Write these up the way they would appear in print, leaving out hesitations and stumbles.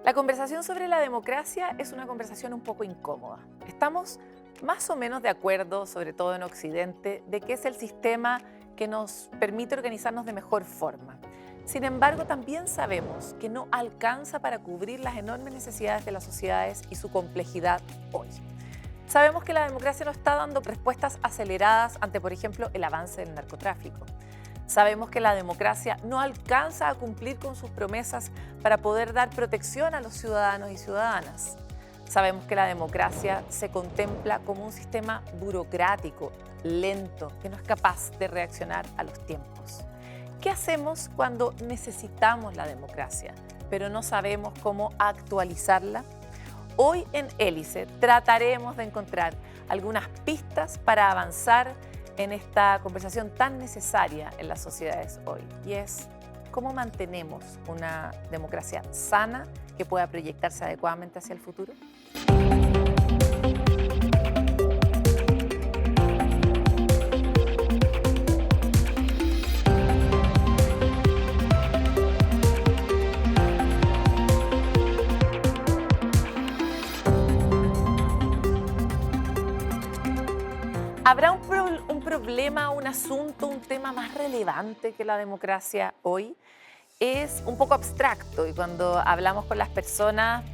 La conversación sobre la democracia es una conversación un poco incómoda. Estamos más o menos de acuerdo, sobre todo en Occidente, de que es el sistema que nos permite organizarnos de mejor forma. Sin embargo, también sabemos que no alcanza para cubrir las enormes necesidades de las sociedades y su complejidad hoy. Sabemos que la democracia no está dando respuestas aceleradas ante, por ejemplo, el avance del narcotráfico. Sabemos que la democracia no alcanza a cumplir con sus promesas para poder dar protección a los ciudadanos y ciudadanas. Sabemos que la democracia se contempla como un sistema burocrático, lento, que no es capaz de reaccionar a los tiempos. ¿Qué hacemos cuando necesitamos la democracia, pero no sabemos cómo actualizarla? Hoy en Hélice trataremos de encontrar algunas pistas para avanzar en esta conversación tan necesaria en las sociedades hoy, y es cómo mantenemos una democracia sana que pueda proyectarse adecuadamente hacia el futuro. ¿Habrá un problema, un asunto, un tema más relevante que la democracia hoy? Es un poco abstracto y cuando hablamos con las personas,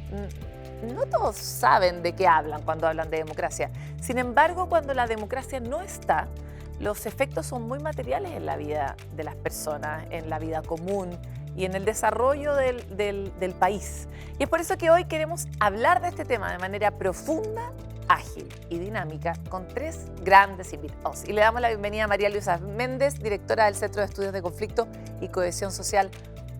no todos saben de qué hablan cuando hablan de democracia. Sin embargo, cuando la democracia no está, los efectos son muy materiales en la vida de las personas, en la vida común y en el desarrollo del país. Y es por eso que hoy queremos hablar de este tema de manera profunda, ágil y dinámica con tres grandes invitados. Y le damos la bienvenida a María Luisa Méndez, directora del Centro de Estudios de Conflicto y Cohesión Social,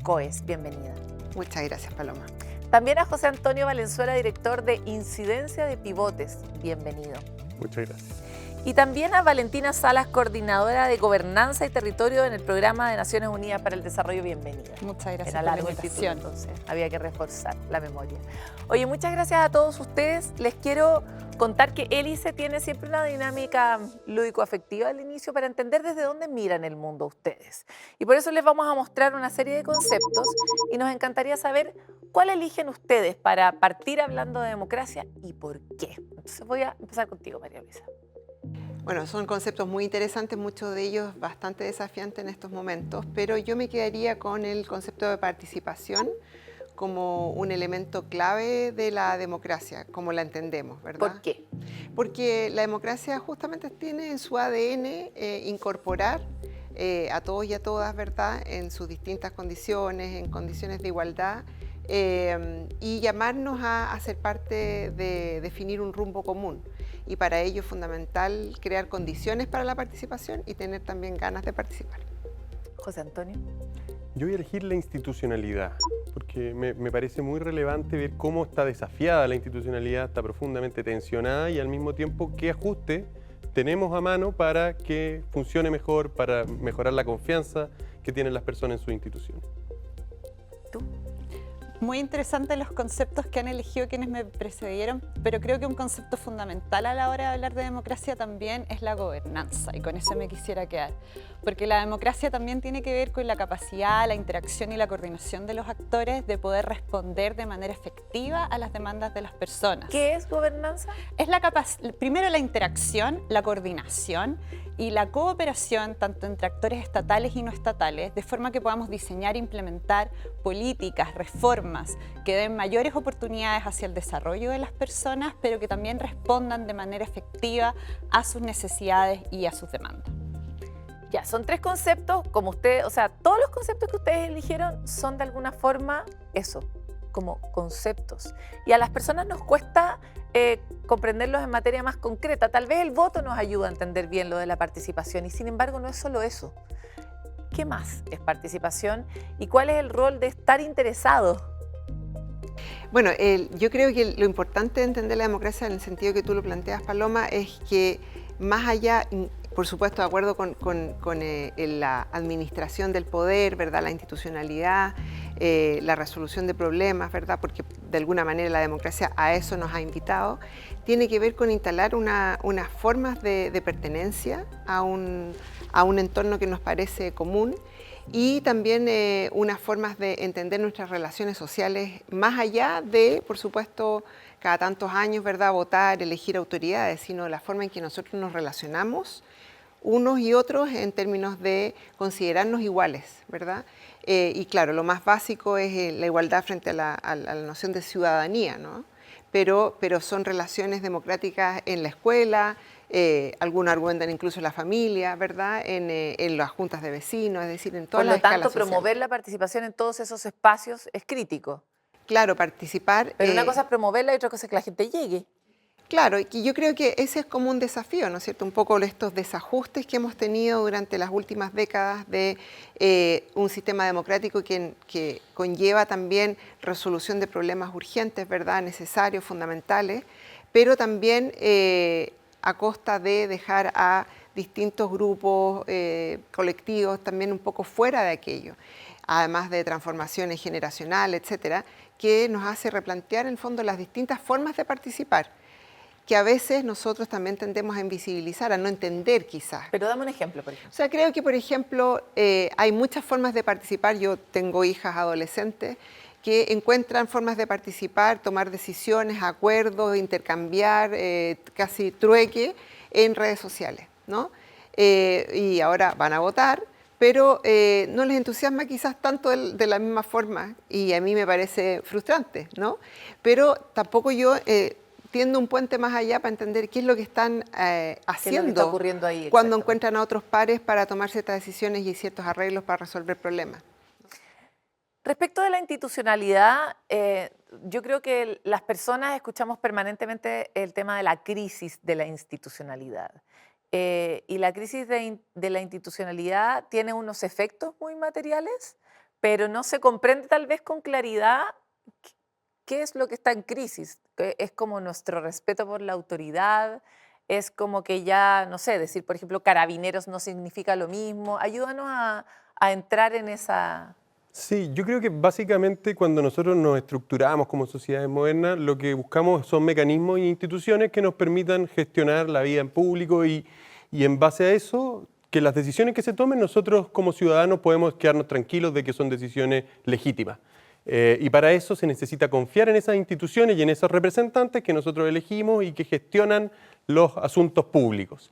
COES. Bienvenida. Muchas gracias, Paloma. También a José Antonio Valenzuela, director de Incidencia de Pivotes. Bienvenido. Muchas gracias. Y también a Valentina Salas, coordinadora de Gobernanza y Territorio en el Programa de Naciones Unidas para el Desarrollo. Bienvenida. Muchas gracias Era por la largo el título, invitación. entonces había que reforzar la memoria. Oye, muchas gracias a todos ustedes. Les quiero contar que Hélice tiene siempre una dinámica lúdico-afectiva al inicio para entender desde dónde miran el mundo ustedes. Y por eso les vamos a mostrar una serie de conceptos y nos encantaría saber cuál eligen ustedes para partir hablando de democracia y por qué. Entonces voy a empezar contigo, María Luisa. Bueno, son conceptos muy interesantes, muchos de ellos bastante desafiantes en estos momentos, pero yo me quedaría con el concepto de participación como un elemento clave de la democracia, como la entendemos, ¿verdad? ¿Por qué? Porque la democracia justamente tiene en su ADN incorporar a todos y a todas, ¿verdad?, en sus distintas condiciones, en condiciones de igualdad, y llamarnos a ser parte de definir un rumbo común. Y para ello es fundamental crear condiciones para la participación y tener también ganas de participar. José Antonio. Yo voy a elegir la institucionalidad, porque me parece muy relevante ver cómo está desafiada la institucionalidad, está profundamente tensionada y al mismo tiempo qué ajuste tenemos a mano para que funcione mejor, para mejorar la confianza que tienen las personas en sus instituciones. ¿Tú? Muy interesantes los conceptos que han elegido quienes me precedieron, pero creo que un concepto fundamental a la hora de hablar de democracia también es la gobernanza, y con eso me quisiera quedar. Porque la democracia también tiene que ver con la capacidad, la interacción y la coordinación de los actores de poder responder de manera efectiva a las demandas de las personas. ¿Qué es gobernanza? Es primero la interacción, la coordinación y la cooperación tanto entre actores estatales y no estatales, de forma que podamos diseñar e implementar políticas, reformas que den mayores oportunidades hacia el desarrollo de las personas, pero que también respondan de manera efectiva a sus necesidades y a sus demandas. Ya, son tres conceptos, como ustedes, o sea, todos los conceptos que ustedes eligieron son de alguna forma eso, como conceptos. Y a las personas nos cuesta comprenderlos en materia más concreta. Tal vez el voto nos ayuda a entender bien lo de la participación y sin embargo no es solo eso. ¿Qué más es participación y cuál es el rol de estar interesado? Bueno, yo creo que lo importante de entender la democracia en el sentido que tú lo planteas, Paloma, es que más allá, por supuesto, de acuerdo con la administración del poder, ¿verdad?, la institucionalidad, la resolución de problemas, ¿verdad?, porque de alguna manera la democracia a eso nos ha invitado, tiene que ver con instalar unas formas de pertenencia a un entorno que nos parece común y también unas formas de entender nuestras relaciones sociales más allá de, por supuesto, cada tantos años, ¿verdad?, votar, elegir autoridades, sino la forma en que nosotros nos relacionamos unos y otros en términos de considerarnos iguales, ¿verdad? Y claro, lo más básico es la igualdad frente a la noción de ciudadanía, ¿no? Pero son relaciones democráticas en la escuela, algunos argumentan incluso en la familia, ¿verdad? En las juntas de vecinos, es decir, en todas las escalas Por lo tanto, sociales. promover la participación en todos esos espacios es crítico. Claro, participar. Pero una cosa es promoverla y otra cosa es que la gente llegue. Claro, y yo creo que ese es como un desafío, ¿no es cierto? Un poco estos desajustes que hemos tenido durante las últimas décadas de un sistema democrático que conlleva también resolución de problemas urgentes, ¿verdad? Necesarios, fundamentales, pero también a costa de dejar a distintos grupos, colectivos, también un poco fuera de aquello, además de transformaciones generacionales, etcétera, que nos hace replantear en el fondo las distintas formas de participar, que a veces nosotros también tendemos a invisibilizar, a no entender quizás. Pero dame un ejemplo, por ejemplo. O sea, creo que, por ejemplo, hay muchas formas de participar. Yo tengo hijas adolescentes que encuentran formas de participar, tomar decisiones, acuerdos, intercambiar, casi trueque en redes sociales, ¿no? Y ahora van a votar, pero no les entusiasma quizás tanto de la misma forma, y a mí me parece frustrante, ¿no? Pero tampoco yo tiendo un puente más allá para entender qué es lo que están haciendo, ¿Qué es lo que está ocurriendo ahí, cuando encuentran a otros pares para tomar ciertas decisiones y ciertos arreglos para resolver problemas. Respecto de la institucionalidad, yo creo que las personas escuchamos permanentemente el tema de la crisis de la institucionalidad. Y la crisis de la institucionalidad tiene unos efectos muy materiales, pero no se comprende tal vez con claridad qué es lo que está en crisis. Es como nuestro respeto por la autoridad, es como que ya, no sé, decir, por ejemplo, carabineros no significa lo mismo. Ayúdanos a entrar en esa... Sí, yo creo que básicamente cuando nosotros nos estructuramos como sociedades modernas, lo que buscamos son mecanismos e instituciones que nos permitan gestionar la vida en público y en base a eso, que las decisiones que se tomen, nosotros como ciudadanos podemos quedarnos tranquilos de que son decisiones legítimas. Y para eso se necesita confiar en esas instituciones y en esos representantes que nosotros elegimos y que gestionan los asuntos públicos.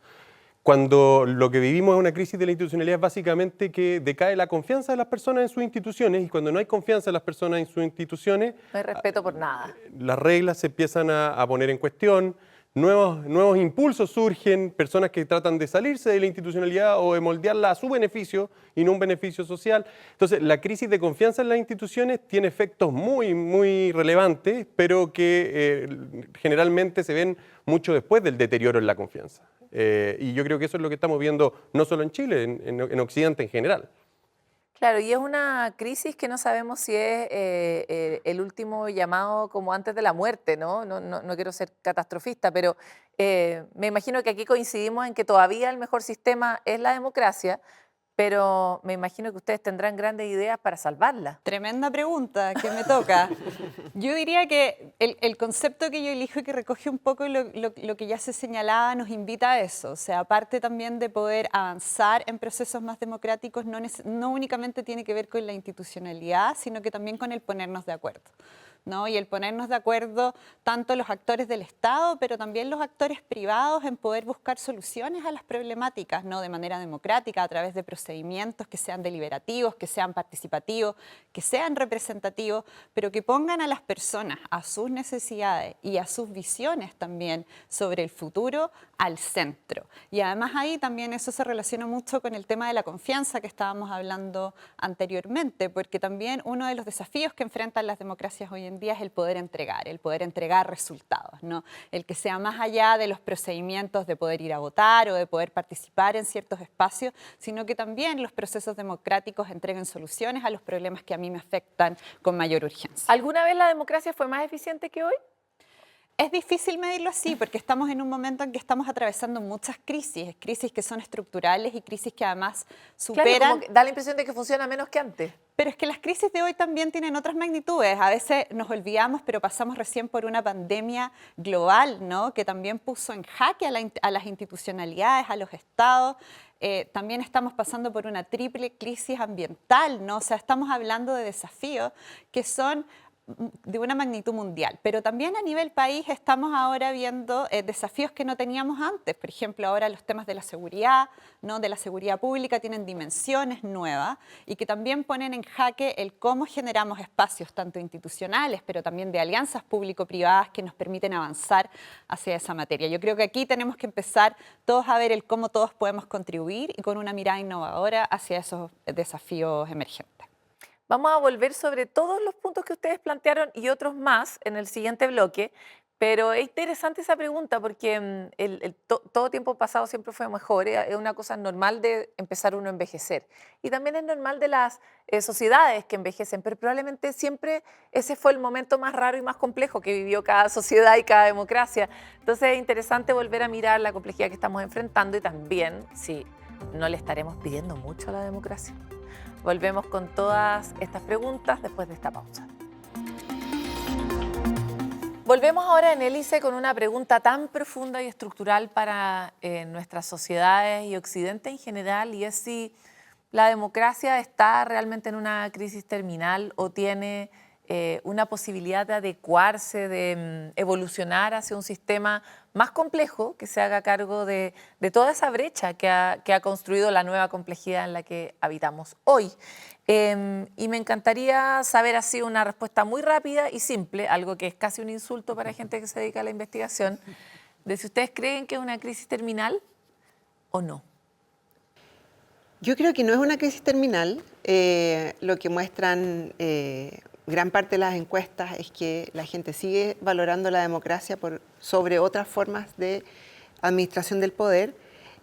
Cuando lo que vivimos es una crisis de la institucionalidad es básicamente que decae la confianza de las personas en sus instituciones, y cuando no hay confianza de las personas en sus instituciones, no hay respeto por nada. Las reglas se empiezan a poner en cuestión, nuevos impulsos surgen, personas que tratan de salirse de la institucionalidad o de moldearla a su beneficio y no un beneficio social. Entonces, la crisis de confianza en las instituciones tiene efectos muy, muy relevantes, pero que generalmente se ven mucho después del deterioro en la confianza. Y yo creo que eso es lo que estamos viendo no solo en Chile, en Occidente en general. Claro, y es una crisis que no sabemos si es el último llamado como antes de la muerte, ¿no? No quiero ser catastrofista, pero me imagino que aquí coincidimos en que todavía el mejor sistema es la democracia, pero me imagino que ustedes tendrán grandes ideas para salvarla. Tremenda pregunta que me toca. Yo diría que el concepto que yo elijo y que recoge un poco lo que ya se señalaba nos invita a eso. O sea, aparte también de poder avanzar en procesos más democráticos, no únicamente tiene que ver con la institucionalidad, sino que también con el ponernos de acuerdo, ¿no? Y el ponernos de acuerdo tanto los actores del Estado, pero también los actores privados en poder buscar soluciones a las problemáticas, ¿no? De manera democrática, a través de procedimientos que sean deliberativos, que sean participativos, que sean representativos, pero que pongan a las personas, a sus necesidades y a sus visiones también sobre el futuro al centro. Y además ahí también eso se relaciona mucho con el tema de la confianza que estábamos hablando anteriormente, porque también uno de los desafíos que enfrentan las democracias hoy en día es el poder entregar resultados, ¿no? El que sea más allá de los procedimientos de poder ir a votar o de poder participar en ciertos espacios, sino que también los procesos democráticos entreguen soluciones a los problemas que a mí me afectan con mayor urgencia. ¿Alguna vez la democracia fue más eficiente que hoy? Es difícil medirlo así porque estamos en un momento en que estamos atravesando muchas crisis que son estructurales y crisis que además superan... Claro, como que da la impresión de que funciona menos que antes. Pero es que las crisis de hoy también tienen otras magnitudes. A veces nos olvidamos, pero pasamos recién por una pandemia global, ¿no? Que también puso en jaque a las institucionalidades, a los estados. también estamos pasando por una triple crisis ambiental, ¿no? O sea, estamos hablando de desafíos que son de una magnitud mundial, pero también a nivel país estamos ahora viendo desafíos que no teníamos antes. Por ejemplo, ahora los temas de la seguridad, ¿no? De la seguridad pública tienen dimensiones nuevas y que también ponen en jaque el cómo generamos espacios tanto institucionales, pero también de alianzas público-privadas que nos permiten avanzar hacia esa materia. Yo creo que aquí tenemos que empezar todos a ver el cómo todos podemos contribuir y con una mirada innovadora hacia esos desafíos emergentes. Vamos a volver sobre todos los puntos que ustedes plantearon y otros más en el siguiente bloque, pero es interesante esa pregunta porque todo tiempo pasado siempre fue mejor, es una cosa normal de empezar uno a envejecer y también es normal de las sociedades que envejecen, pero probablemente siempre ese fue el momento más raro y más complejo que vivió cada sociedad y cada democracia. Entonces es interesante volver a mirar la complejidad que estamos enfrentando y también si no le estaremos pidiendo mucho a la democracia. Volvemos con todas estas preguntas después de esta pausa. Volvemos ahora en Hélice con una pregunta tan profunda y estructural para nuestras sociedades y Occidente en general, y es si la democracia está realmente en una crisis terminal o tiene una posibilidad de adecuarse, de evolucionar hacia un sistema más complejo que se haga cargo de toda esa brecha que ha construido la nueva complejidad en la que habitamos hoy. Y me encantaría saber así una respuesta muy rápida y simple, algo que es casi un insulto para gente que se dedica a la investigación, de si ustedes creen que es una crisis terminal o no. Yo creo que no es una crisis terminal. Lo que muestran gran parte de las encuestas es que la gente sigue valorando la democracia sobre otras formas de administración del poder,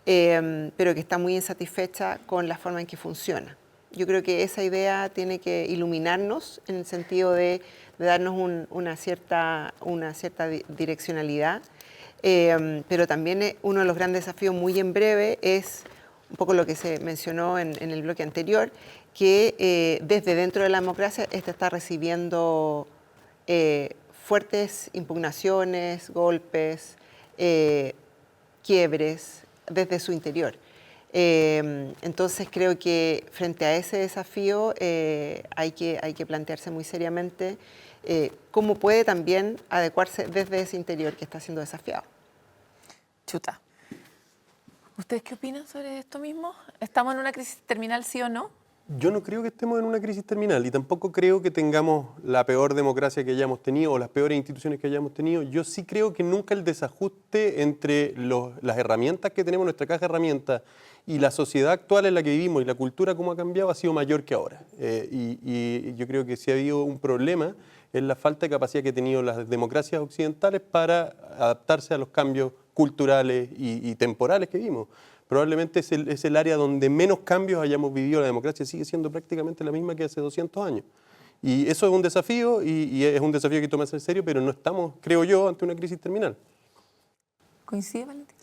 pero que está muy insatisfecha con la forma en que funciona. Yo creo que esa idea tiene que iluminarnos en el sentido de darnos una cierta direccionalidad, pero también uno de los grandes desafíos muy en breve es un poco lo que se mencionó en el bloque anterior, que desde dentro de la democracia está recibiendo fuertes impugnaciones, golpes, quiebres desde su interior. Entonces creo que frente a ese desafío hay que plantearse muy seriamente cómo puede también adecuarse desde ese interior que está siendo desafiado. Chuta. ¿Ustedes qué opinan sobre esto mismo? ¿Estamos en una crisis terminal, sí o no? Yo no creo que estemos en una crisis terminal y tampoco creo que tengamos la peor democracia que hayamos tenido o las peores instituciones que hayamos tenido. Yo sí creo que nunca el desajuste entre las herramientas que tenemos, nuestra caja de herramientas, y la sociedad actual en la que vivimos y la cultura cómo ha cambiado ha sido mayor que ahora. Y yo creo que si ha habido un problema es la falta de capacidad que han tenido las democracias occidentales para adaptarse a los cambios culturales y temporales que vimos. Probablemente es el área donde menos cambios hayamos vivido. La democracia sigue siendo prácticamente la misma que hace 200 años. Y eso es un desafío y es un desafío que hay que tomarse en serio, pero no estamos, creo yo, ante una crisis terminal. ¿Coincide, Valentín?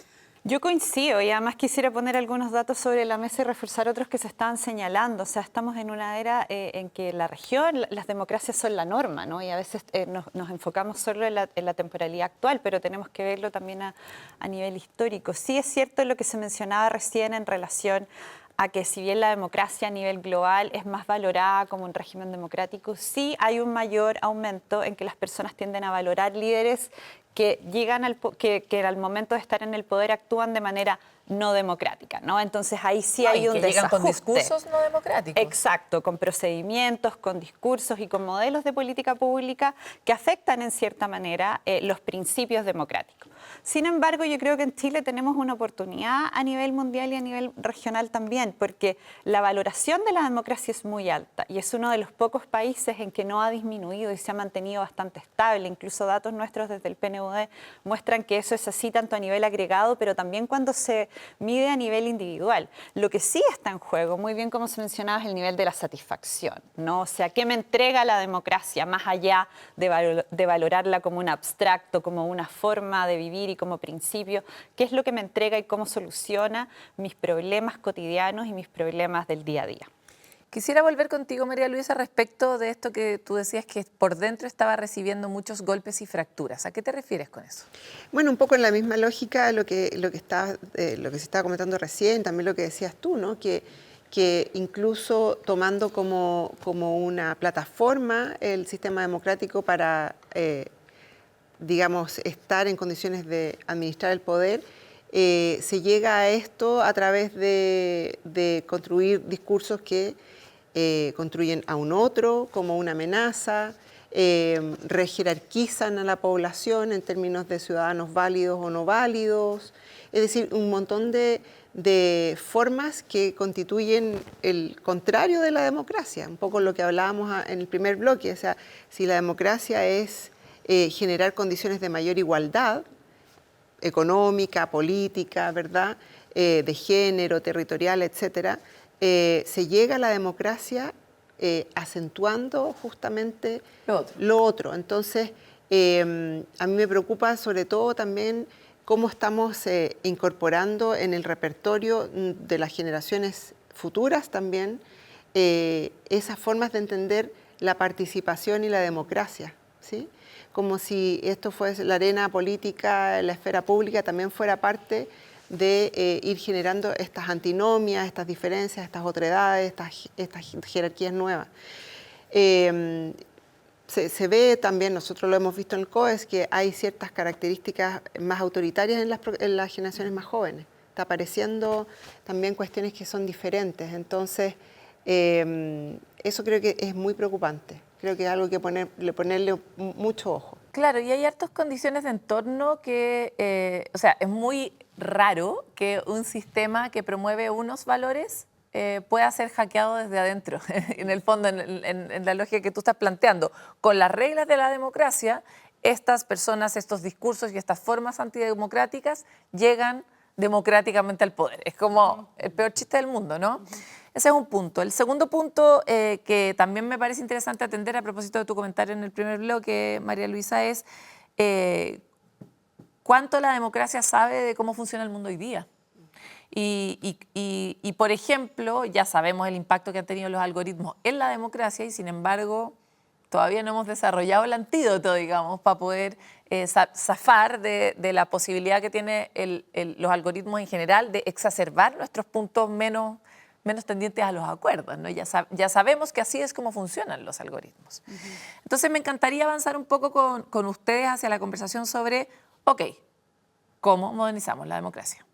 Yo coincido y además quisiera poner algunos datos sobre la mesa y reforzar otros que se estaban señalando. O sea, estamos en una era en que la región, las democracias son la norma, ¿no? Y a veces nos enfocamos solo en la temporalidad actual, pero tenemos que verlo también a nivel histórico. Sí es cierto lo que se mencionaba recién en relación a que si bien la democracia a nivel global es más valorada como un régimen democrático, sí hay un mayor aumento en que las personas tienden a valorar líderes que llegan que al momento de estar en el poder actúan de manera no democrática, ¿no? Entonces ahí sí hay un que llegan desajuste. con discursos no democráticos. Exacto, con procedimientos, con discursos y con modelos de política pública que afectan en cierta manera los principios democráticos. Sin embargo, yo creo que en Chile tenemos una oportunidad a nivel mundial y a nivel regional también, porque la valoración de la democracia es muy alta y es uno de los pocos países en que no ha disminuido y se ha mantenido bastante estable. Incluso datos nuestros desde el PNUD muestran que eso es así tanto a nivel agregado, pero también cuando se mide a nivel individual. Lo que sí está en juego, muy bien como se mencionaba, es el nivel de la satisfacción, ¿no? O sea, ¿qué me entrega la democracia más allá de valorarla como un abstracto, como una forma de vivir y como principio? ¿Qué es lo que me entrega y cómo soluciona mis problemas cotidianos y mis problemas del día a día? Quisiera volver contigo, María Luisa, respecto de esto que tú decías que por dentro estaba recibiendo muchos golpes y fracturas. ¿A qué te refieres con eso? Bueno, un poco en la misma lógica lo que se estaba comentando recién, también lo que decías tú, ¿no? Que incluso tomando como una plataforma el sistema democrático para, digamos, estar en condiciones de administrar el poder, se llega a esto a través de construir discursos que construyen a un otro como una amenaza, rejerarquizan a la población en términos de ciudadanos válidos o no válidos, es decir, un montón de formas que constituyen el contrario de la democracia, un poco lo que hablábamos en el primer bloque, o sea, si la democracia es generar condiciones de mayor igualdad económica, política, ¿verdad?, de género, territorial, etcétera, se llega a la democracia acentuando justamente lo otro. Entonces, a mí me preocupa sobre todo también cómo estamos incorporando en el repertorio de las generaciones futuras también esas formas de entender la participación y la democracia, ¿sí? Como si esto fuese la arena política, la esfera pública también fuera parte de ir generando estas antinomias, estas diferencias, estas otredades, estas jerarquías nuevas. Se ve también, nosotros lo hemos visto en el COES, que hay ciertas características más autoritarias en las generaciones más jóvenes. Está apareciendo también cuestiones que son diferentes. Entonces, eso creo que es muy preocupante. Creo que es algo que ponerle mucho ojo. Claro, y hay hartas condiciones de entorno que, o sea, es muy raro que un sistema que promueve unos valores pueda ser hackeado desde adentro, en el fondo, en la lógica que tú estás planteando. Con las reglas de la democracia, estas personas, estos discursos y estas formas antidemocráticas llegan democráticamente al poder. Es como el peor chiste del mundo, ¿no? Ese es un punto. El segundo punto que también me parece interesante atender a propósito de tu comentario en el primer bloque, María Luisa, es cuánto la democracia sabe de cómo funciona el mundo hoy día. Y, por ejemplo, ya sabemos el impacto que han tenido los algoritmos en la democracia y, sin embargo, todavía no hemos desarrollado el antídoto, digamos, para poder zafar de la posibilidad que tiene los algoritmos en general de exacerbar nuestros puntos menos tendientes a los acuerdos, ¿no? Ya sabemos que así es como funcionan los algoritmos. Entonces, me encantaría avanzar un poco con ustedes hacia la conversación sobre, ok, ¿cómo modernizamos la democracia?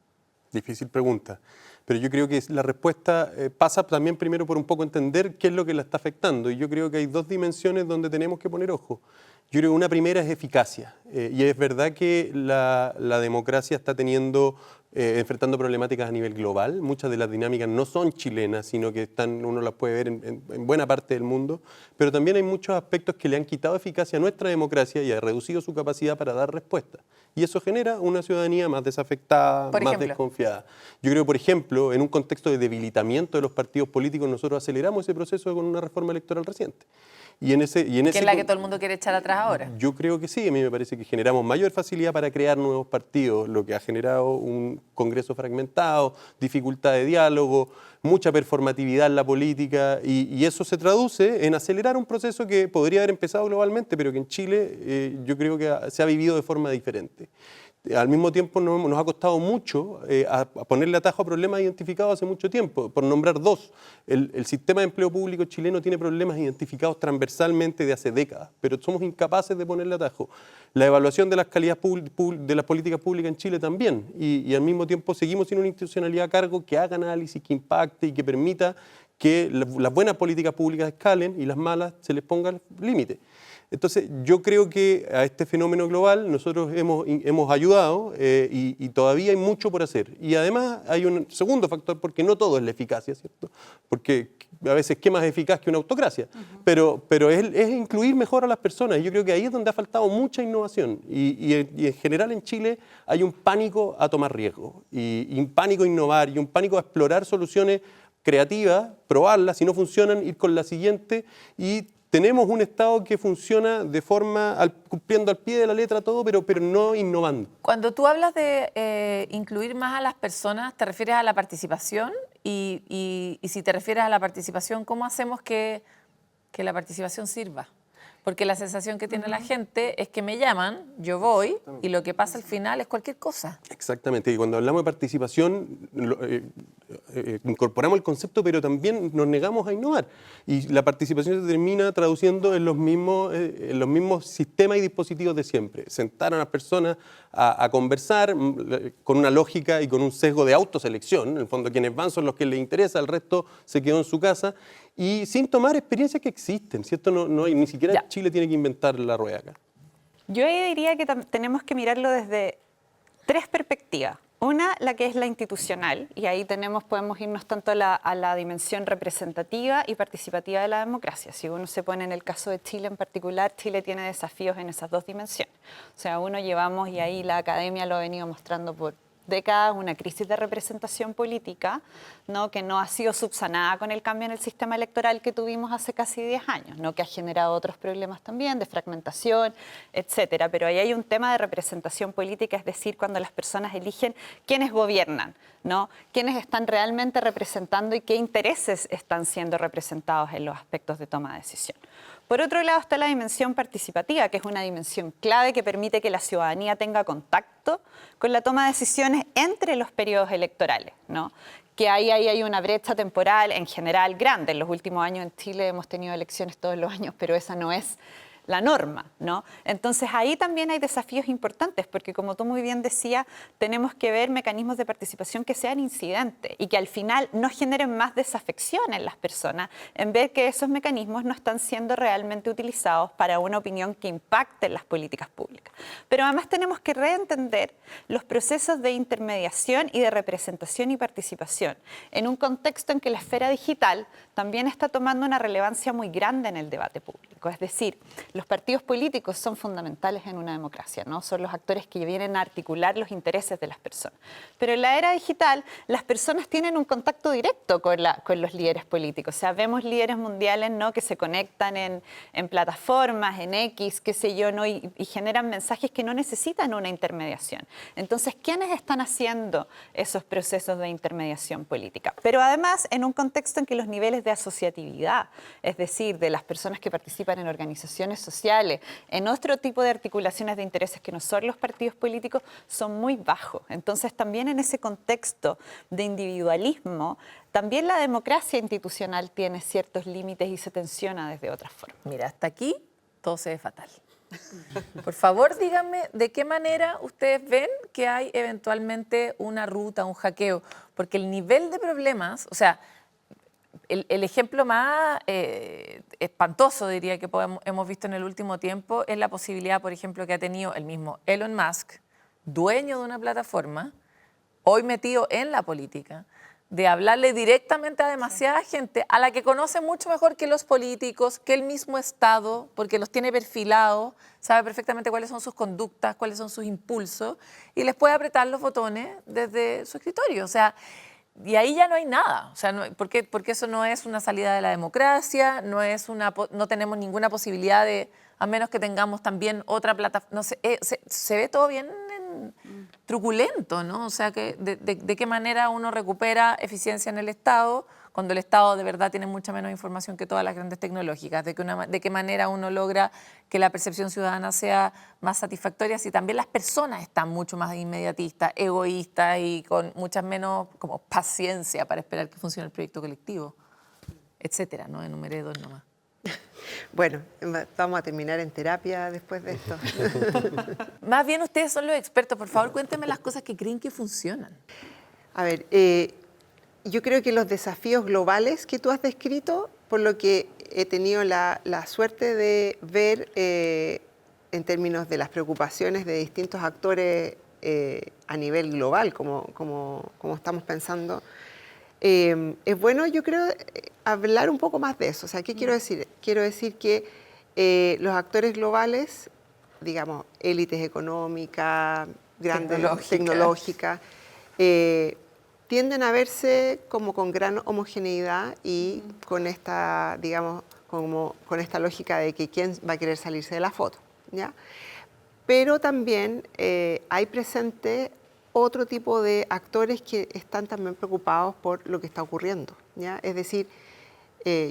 Difícil pregunta, pero yo creo que la respuesta pasa también primero por un poco entender qué es lo que la está afectando, y yo creo que hay dos dimensiones donde tenemos que poner ojo. Yo creo que una primera es eficacia, y es verdad que la democracia está enfrentando problemáticas a nivel global. Muchas de las dinámicas no son chilenas, sino que uno las puede ver en buena parte del mundo, pero también hay muchos aspectos que le han quitado eficacia a nuestra democracia y ha reducido su capacidad para dar respuesta. Y eso genera una ciudadanía más desafectada, más desconfiada. Yo creo, por ejemplo, en un contexto de debilitamiento de los partidos políticos, nosotros aceleramos ese proceso con una reforma electoral reciente. Que es la que todo el mundo quiere echar atrás ahora. Yo creo que sí, a mí me parece que generamos mayor facilidad para crear nuevos partidos, lo que ha generado un Congreso fragmentado, dificultad de diálogo, mucha performatividad en la política, y eso se traduce en acelerar un proceso que podría haber empezado globalmente, pero que en Chile yo creo que se ha vivido de forma diferente. Al mismo tiempo nos ha costado mucho a ponerle atajo a problemas identificados hace mucho tiempo. Por nombrar dos, el sistema de empleo público chileno tiene problemas identificados transversalmente de hace décadas, pero somos incapaces de ponerle atajo. La evaluación de las calidades de las políticas públicas en Chile también, y al mismo tiempo seguimos sin una institucionalidad a cargo que haga análisis, que impacte y que permita que las buenas políticas públicas escalen y las malas se les ponga límite. Entonces, yo creo que a este fenómeno global nosotros hemos ayudado y todavía hay mucho por hacer. Y además hay un segundo factor, porque no todo es la eficacia, ¿cierto? Porque a veces, ¿qué más eficaz que una autocracia? Pero es incluir mejor a las personas. Y yo creo que ahí es donde ha faltado mucha innovación. Y en general en Chile hay un pánico a tomar riesgos, y un pánico a innovar, y un pánico a explorar soluciones creativas, probarlas, si no funcionan, ir con la siguiente. Y tenemos un Estado que funciona de forma, cumpliendo al pie de la letra todo, pero no innovando. Cuando tú hablas de incluir más a las personas, ¿te refieres a la participación Y si te refieres a la participación, ¿cómo hacemos que la participación sirva? Porque la sensación que tiene la gente es que me llaman, yo voy, y lo que pasa al final es cualquier cosa. Exactamente, y cuando hablamos de participación, incorporamos el concepto, pero también nos negamos a innovar. Y la participación se termina traduciendo en los mismos sistemas y dispositivos de siempre. Sentar a las personas a conversar con una lógica y con un sesgo de autoselección. En el fondo, quienes van son los que les interesa, el resto se quedó en su casa. Y sin tomar experiencias que existen, ¿cierto? No hay, ni siquiera Chile tiene que inventar la rueda acá. Yo ahí diría que tenemos que mirarlo desde 3 perspectivas. Una, la que es la institucional, y ahí podemos irnos tanto a la dimensión representativa y participativa de la democracia. Si uno se pone en el caso de Chile en particular, Chile tiene desafíos en esas 2 dimensiones. O sea, llevamos, y ahí la academia lo ha venido mostrando por décadas, una crisis de representación política, ¿no?, que no ha sido subsanada con el cambio en el sistema electoral que tuvimos hace casi 10 años, ¿no?, que ha generado otros problemas también de fragmentación, etcétera. Pero ahí hay un tema de representación política, es decir, cuando las personas eligen quiénes gobiernan, ¿no?, quiénes están realmente representando y qué intereses están siendo representados en los aspectos de toma de decisión. Por otro lado está la dimensión participativa, que es una dimensión clave que permite que la ciudadanía tenga contacto con la toma de decisiones entre los periodos electorales, ¿no? Que ahí hay una brecha temporal en general grande. En los últimos años en Chile hemos tenido elecciones todos los años, pero esa no es la norma, ¿no? Entonces ahí también hay desafíos importantes, porque como tú muy bien decías, tenemos que ver mecanismos de participación que sean incidentes y que al final no generen más desafección en las personas, en ver que esos mecanismos no están siendo realmente utilizados para una opinión que impacte en las políticas públicas. Pero además tenemos que reentender los procesos de intermediación y de representación y participación en un contexto en que la esfera digital también está tomando una relevancia muy grande en el debate público. Es decir, los partidos políticos son fundamentales en una democracia, ¿no? Son los actores que vienen a articular los intereses de las personas. Pero en la era digital, las personas tienen un contacto directo con los líderes políticos. O sea, vemos líderes mundiales, ¿no?, que se conectan en plataformas, en X, qué sé yo, ¿no?, y generan mensajes que no necesitan una intermediación. Entonces, ¿quiénes están haciendo esos procesos de intermediación política? Pero además, en un contexto en que los niveles de asociatividad, es decir, de las personas que participan en organizaciones sociales, en otro tipo de articulaciones de intereses que no son los partidos políticos, son muy bajos. Entonces, también en ese contexto de individualismo, también la democracia institucional tiene ciertos límites y se tensiona desde otras formas. Mira, hasta aquí todo se ve fatal. Por favor, díganme de qué manera ustedes ven que hay eventualmente una ruta, un hackeo, porque el nivel de problemas, o sea, el ejemplo más espantoso, diría, que hemos visto en el último tiempo es la posibilidad, por ejemplo, que ha tenido el mismo Elon Musk, dueño de una plataforma, hoy metido en la política, de hablarle directamente a demasiada gente, a la que conoce mucho mejor que los políticos, que el mismo Estado, porque los tiene perfilados, sabe perfectamente cuáles son sus conductas, cuáles son sus impulsos, y les puede apretar los botones desde su escritorio. O sea, y ahí ya no hay nada, o sea, porque eso no es una salida de la democracia, no tenemos ninguna posibilidad de, a menos que tengamos también otra plataforma, no sé, se ve todo bien truculento, ¿no? O sea, de qué manera uno recupera eficiencia en el Estado cuando el Estado de verdad tiene mucha menos información que todas las grandes tecnológicas, de qué manera uno logra que la percepción ciudadana sea más satisfactoria si también las personas están mucho más inmediatistas, egoístas y con mucha menos como paciencia para esperar que funcione el proyecto colectivo, etcétera, ¿no? Enumeré 2 nomás. Bueno, vamos a terminar en terapia después de esto. Más bien ustedes son los expertos, por favor cuéntenme las cosas que creen que funcionan. A ver, yo creo que los desafíos globales que tú has descrito, por lo que he tenido la suerte de ver en términos de las preocupaciones de distintos actores a nivel global, como estamos pensando, es bueno, yo creo, hablar un poco más de eso. O sea, ¿qué quiero decir? Quiero decir que los actores globales, digamos, élites económicas, grandes tecnológicas, tienden a verse como con gran homogeneidad y con esta, digamos, con esta lógica de que quién va a querer salirse de la foto, ¿ya? Pero también hay presente otro tipo de actores que están también preocupados por lo que está ocurriendo, ¿ya? Es decir,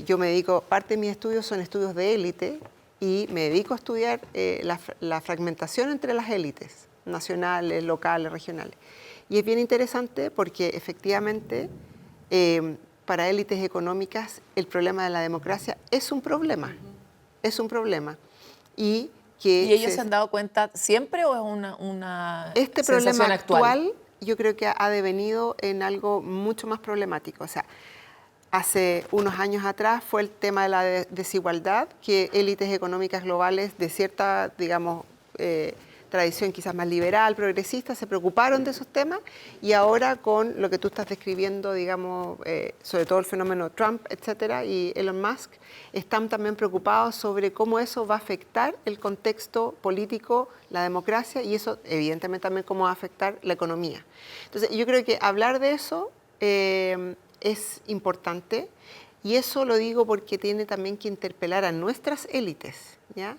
yo me dedico, parte de mis estudios son estudios de élite y me dedico a estudiar la fragmentación entre las élites, nacionales, locales, regionales. Y es bien interesante porque efectivamente para élites económicas el problema de la democracia es un problema, es un problema. ¿Y ellos se han dado cuenta siempre o es una este sensación problema actual? actual yo creo que ha devenido en algo mucho más problemático. O sea, hace unos años atrás fue el tema de la desigualdad, que élites económicas globales de cierta, digamos, tradición quizás más liberal, progresista, se preocuparon de esos temas y ahora con lo que tú estás describiendo, digamos, sobre todo el fenómeno Trump, etcétera, y Elon Musk, están también preocupados sobre cómo eso va a afectar el contexto político, la democracia y eso evidentemente también cómo va a afectar la economía. Entonces yo creo que hablar de eso es importante y eso lo digo porque tiene también que interpelar a nuestras élites, ¿ya?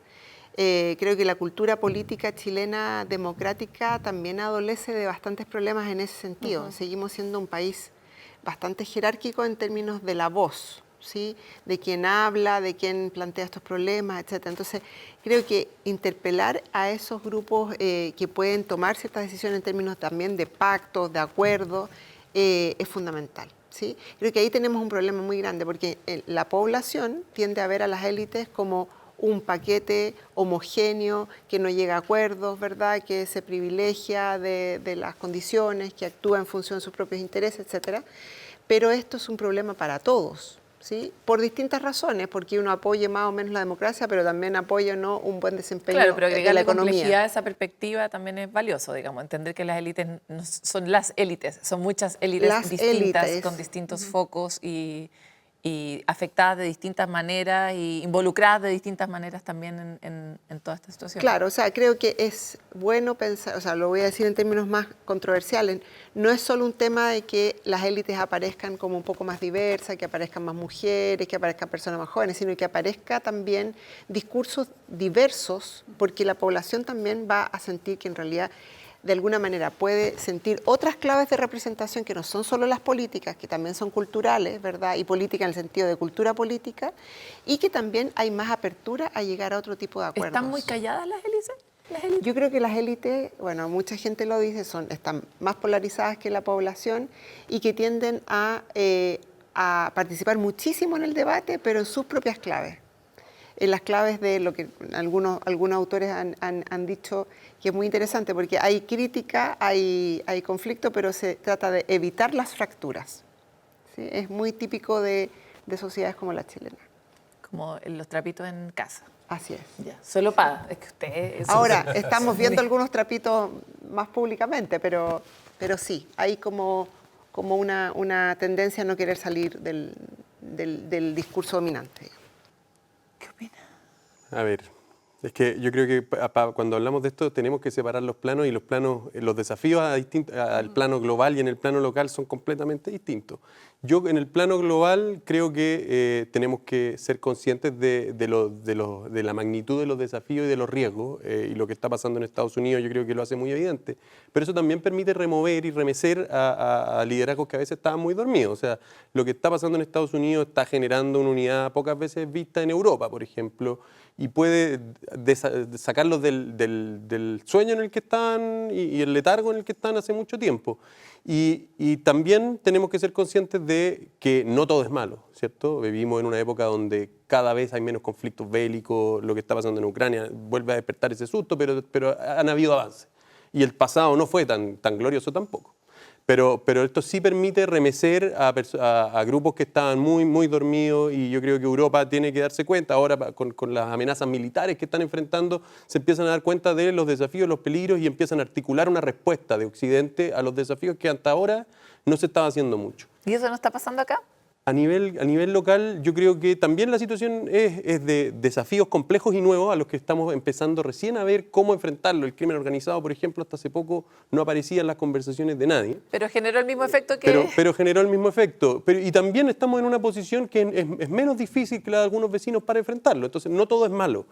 Creo que la cultura política chilena democrática también adolece de bastantes problemas en ese sentido. Seguimos siendo un país bastante jerárquico en términos de la voz, ¿sí? De quién habla, de quién plantea estos problemas, etc. Entonces, creo que interpelar a esos grupos que pueden tomar ciertas decisiones en términos también de pactos, de acuerdos, es fundamental. ¿Sí? Creo que ahí tenemos un problema muy grande porque la población tiende a ver a las élites como un paquete homogéneo que no llega a acuerdos, ¿verdad? Que se privilegia de las condiciones, que actúa en función de sus propios intereses, etcétera. Pero esto es un problema para todos, ¿sí? Por distintas razones, porque uno apoye más o menos la democracia, pero también apoya ¿no? un buen desempeño Claro, pero de la agregarle economía. complejidad a esa perspectiva también es valioso, digamos, entender que las élites no son las élites, son muchas élites Las distintas, élites. con distintos focos y afectadas de distintas maneras y involucradas de distintas maneras también en toda esta situación. Claro, o sea, creo que es bueno pensar, o sea, lo voy a decir en términos más controversiales, no es solo un tema de que las élites aparezcan como un poco más diversas, que aparezcan más mujeres, que aparezcan personas más jóvenes, sino que aparezca también discursos diversos, porque la población también va a sentir que en realidad de alguna manera puede sentir otras claves de representación que no son solo las políticas, que también son culturales, ¿verdad? Y política en el sentido de cultura política, y que también hay más apertura a llegar a otro tipo de acuerdos. ¿Están muy calladas las élites? Yo creo que las élites, bueno, mucha gente lo dice, están más polarizadas que la población y que tienden a participar muchísimo en el debate, pero en sus propias claves. En las claves de lo que algunos autores han dicho que es muy interesante, porque hay crítica, hay conflicto, pero se trata de evitar las fracturas. ¿Sí? Es muy típico de sociedades como la chilena. Como los trapitos en casa. Así es. Ya, solo para, es que usted... Ahora, estamos viendo algunos trapitos más públicamente, pero sí, hay como una tendencia a no querer salir del discurso dominante. ¿Qué opina? A ver, es que yo creo que cuando hablamos de esto tenemos que separar los planos y los desafíos al plano global y en el plano local son completamente distintos. Yo en el plano global creo que tenemos que ser conscientes de la magnitud de los desafíos y de los riesgos y lo que está pasando en Estados Unidos yo creo que lo hace muy evidente, pero eso también permite remover y remecer a liderazgos que a veces estaban muy dormidos. O sea, lo que está pasando en Estados Unidos está generando una unidad pocas veces vista en Europa, por ejemplo, y puede sacarlos del sueño en el que están y el letargo en el que están hace mucho tiempo. Y también tenemos que ser conscientes de que no todo es malo, ¿cierto? Vivimos en una época donde cada vez hay menos conflictos bélicos, lo que está pasando en Ucrania vuelve a despertar ese susto, pero han habido avances. Y el pasado no fue tan glorioso tampoco. Pero esto sí permite remecer a grupos que estaban muy dormidos y yo creo que Europa tiene que darse cuenta, ahora con las amenazas militares que están enfrentando, se empiezan a dar cuenta de los desafíos, los peligros y empiezan a articular una respuesta de Occidente a los desafíos que hasta ahora no se estaba haciendo mucho. ¿Y eso no está pasando acá? A nivel local, yo creo que también la situación es de desafíos complejos y nuevos a los que estamos empezando recién a ver cómo enfrentarlo. El crimen organizado, por ejemplo, hasta hace poco no aparecía en las conversaciones de nadie. Pero generó el mismo efecto que... Pero generó el mismo efecto. Y también estamos en una posición que es menos difícil que la de algunos vecinos para enfrentarlo. Entonces, no todo es malo.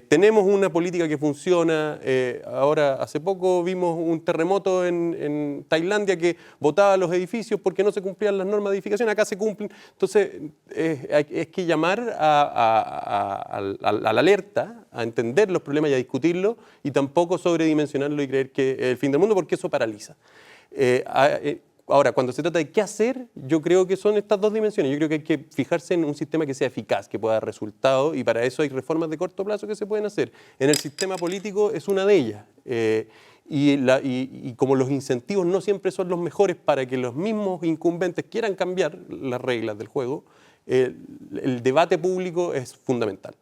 Tenemos una política que funciona. Ahora, hace poco vimos un terremoto en Tailandia que botaba los edificios porque no se cumplían las normas de edificación. Acá se cumplen. Entonces, es que llamar a la alerta, a entender los problemas y a discutirlos, y tampoco sobredimensionarlo y creer que es el fin del mundo, porque eso paraliza. Ahora, cuando se trata de qué hacer, yo creo que son estas dos dimensiones. Yo creo que hay que fijarse en un sistema que sea eficaz, que pueda dar resultados, y para eso hay reformas de corto plazo que se pueden hacer. En el sistema político es una de ellas. Y como los incentivos no siempre son los mejores para que los mismos incumbentes quieran cambiar las reglas del juego, el debate público es fundamental.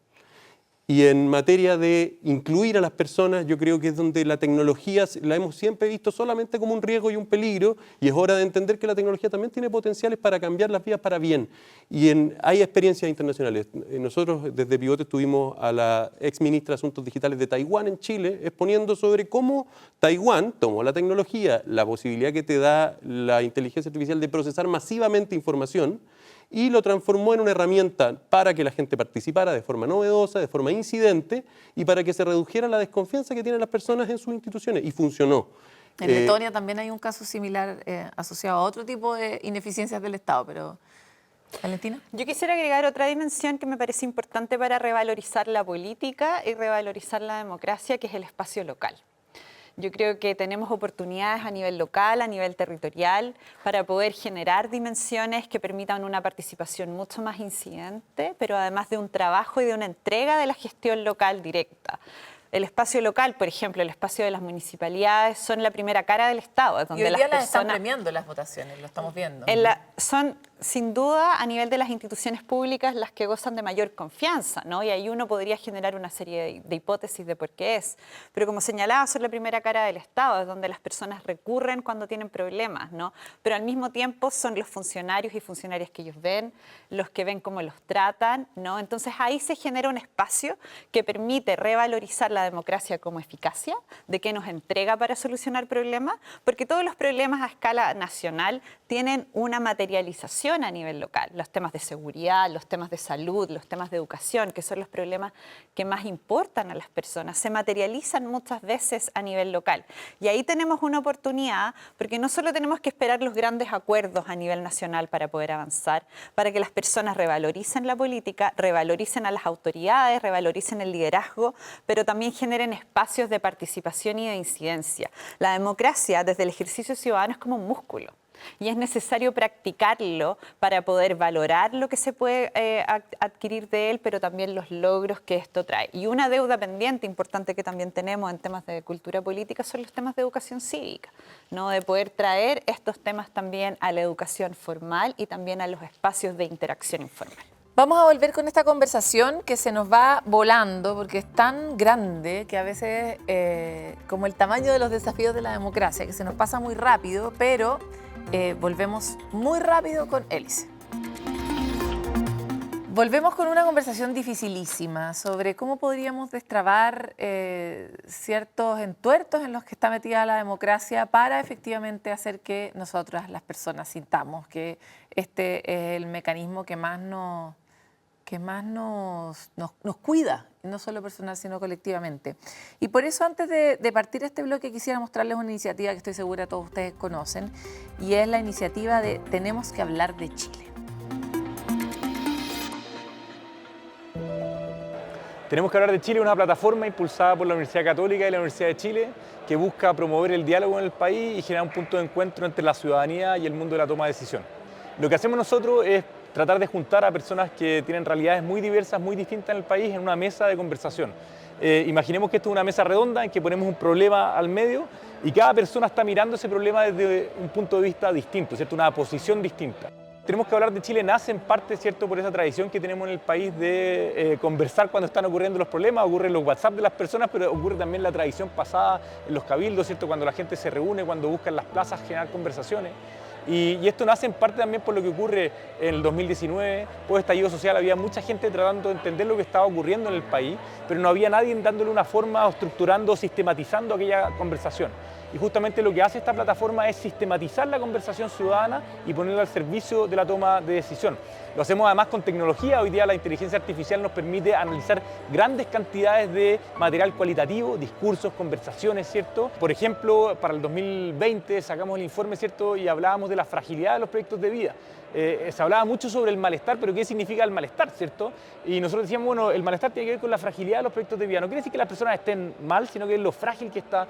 Y en materia de incluir a las personas, yo creo que es donde la tecnología la hemos siempre visto solamente como un riesgo y un peligro, y es hora de entender que la tecnología también tiene potenciales para cambiar las vidas para bien. Y hay experiencias internacionales. Nosotros desde Pivote estuvimos a la ex ministra de Asuntos Digitales de Taiwán en Chile, exponiendo sobre cómo Taiwán tomó la tecnología, la posibilidad que te da la inteligencia artificial de procesar masivamente información, y lo transformó en una herramienta para que la gente participara de forma novedosa, de forma incidente, y para que se redujera la desconfianza que tienen las personas en sus instituciones, y funcionó. En Letonia también hay un caso similar asociado a otro tipo de ineficiencias del Estado, pero... ¿Valentina? Yo quisiera agregar otra dimensión que me parece importante para revalorizar la política y revalorizar la democracia, que es el espacio local. Yo creo que tenemos oportunidades a nivel local, a nivel territorial, para poder generar dimensiones que permitan una participación mucho más incidente, pero además de un trabajo y de una entrega de la gestión local directa. El espacio local, por ejemplo, el espacio de las municipalidades, son la primera cara del Estado. Es donde y hoy día las están personas, premiando las votaciones, lo estamos viendo. Son, sin duda, a nivel de las instituciones públicas, las que gozan de mayor confianza, ¿no? Y ahí uno podría generar una serie de hipótesis de por qué es. Pero como señalaba, son la primera cara del Estado, es donde las personas recurren cuando tienen problemas, ¿no? Pero al mismo tiempo son los funcionarios y funcionarias que ellos ven, los que ven cómo los tratan, ¿no? Entonces ahí se genera un espacio que permite revalorizar la democracia como eficacia, de qué nos entrega para solucionar problemas, porque todos los problemas a escala nacional tienen una materialización a nivel local. Los temas de seguridad, los temas de salud, los temas de educación, que son los problemas que más importan a las personas, se materializan muchas veces a nivel local. Y ahí tenemos una oportunidad, porque no solo tenemos que esperar los grandes acuerdos a nivel nacional para poder avanzar, para que las personas revaloricen la política, revaloricen a las autoridades, revaloricen el liderazgo, pero también generen espacios de participación y de incidencia. La democracia, desde el ejercicio ciudadano, es como un músculo. Y es necesario practicarlo para poder valorar lo que se puede adquirir de él, pero también los logros que esto trae. Y una deuda pendiente importante que también tenemos en temas de cultura política son los temas de educación cívica, ¿no? De poder traer estos temas también a la educación formal y también a los espacios de interacción informal. Vamos a volver con esta conversación que se nos va volando porque es tan grande que a veces, como el tamaño de los desafíos de la democracia, que se nos pasa muy rápido, pero volvemos muy rápido con Hélice. Volvemos con una conversación dificilísima sobre cómo podríamos destrabar ciertos entuertos en los que está metida la democracia para efectivamente hacer que nosotras, las personas, sintamos que este es el mecanismo que más nos cuida, no solo personal, sino colectivamente. Y por eso, antes de partir este bloque, quisiera mostrarles una iniciativa que estoy segura todos ustedes conocen, y es la iniciativa de Tenemos que hablar de Chile. Tenemos que hablar de Chile, una plataforma impulsada por la Universidad Católica y la Universidad de Chile que busca promover el diálogo en el país y generar un punto de encuentro entre la ciudadanía y el mundo de la toma de decisión. Lo que hacemos nosotros es tratar de juntar a personas que tienen realidades muy diversas, muy distintas en el país, en una mesa de conversación. Imaginemos que esto es una mesa redonda en que ponemos un problema al medio y cada persona está mirando ese problema desde un punto de vista distinto, ¿cierto? Una posición distinta. Tenemos que hablar de Chile, nace en parte, ¿cierto?, por esa tradición que tenemos en el país de conversar cuando están ocurriendo los problemas, ocurre en los WhatsApp de las personas, pero ocurre también la tradición pasada en los cabildos, ¿cierto?, cuando la gente se reúne, cuando busca en las plazas generar conversaciones. Y esto nace en parte también por lo que ocurre en el 2019, por estallido social, había mucha gente tratando de entender lo que estaba ocurriendo en el país, pero no había nadie dándole una forma o estructurando o sistematizando aquella conversación. Y justamente lo que hace esta plataforma es sistematizar la conversación ciudadana y ponerla al servicio de la toma de decisión. Lo hacemos además con tecnología. Hoy día la inteligencia artificial nos permite analizar grandes cantidades de material cualitativo, discursos, conversaciones, ¿cierto? Por ejemplo, para el 2020 sacamos el informe, ¿cierto? Y hablábamos de la fragilidad de los proyectos de vida. Se hablaba mucho sobre el malestar, pero ¿qué significa el malestar, cierto? Y nosotros decíamos, bueno, el malestar tiene que ver con la fragilidad de los proyectos de vida. No quiere decir que las personas estén mal, sino que es lo frágil que está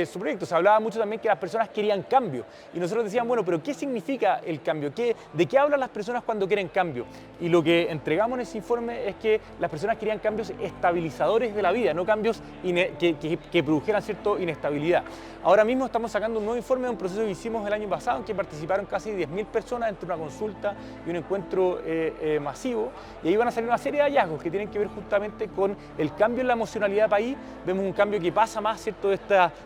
su proyecto. Se hablaba mucho también que las personas querían cambio. Y nosotros decíamos, bueno, pero ¿qué significa el cambio? ¿De qué hablan las personas cuando quieren cambio? Y lo que entregamos en ese informe es que las personas querían cambios estabilizadores de la vida, no cambios que produjeran cierta inestabilidad. Ahora mismo estamos sacando un nuevo informe de un proceso que hicimos el año pasado, en que participaron casi 10.000 personas entre una consulta y un encuentro masivo, y ahí van a salir una serie de hallazgos que tienen que ver justamente con el cambio en la emocionalidad del país. Vemos un cambio que pasa más, ¿cierto?, de